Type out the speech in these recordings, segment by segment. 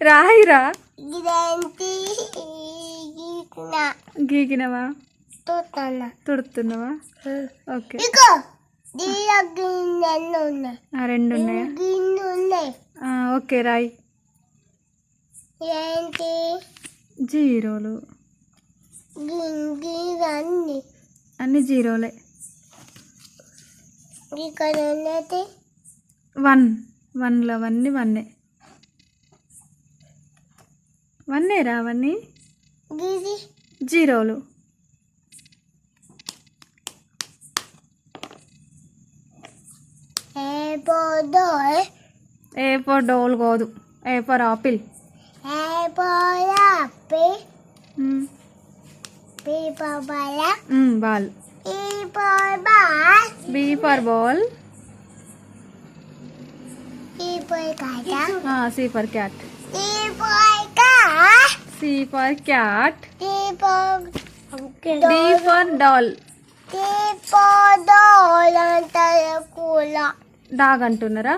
రాయిరా గీకినవా తుడుతున్నావా okay రెండు ఉన్నాయా okay రాయి జీరోలు అన్ని జీరోలే వన్లో అవన్నీ వన్నేరా అవన్నీ జీరోలు ఏ ఫర్ డోల్ కాదు A for apple ball B for ball C for cat C for cat D for doll dog అంటున్నారా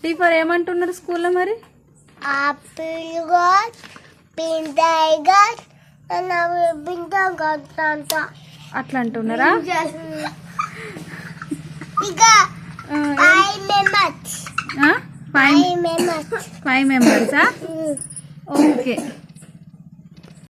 డి ఫర్ ఏమంటున్నారు స్కూల్లో మరి అట్లా అంటున్నారా ఫైవ్ మెంబర్సా ఓకే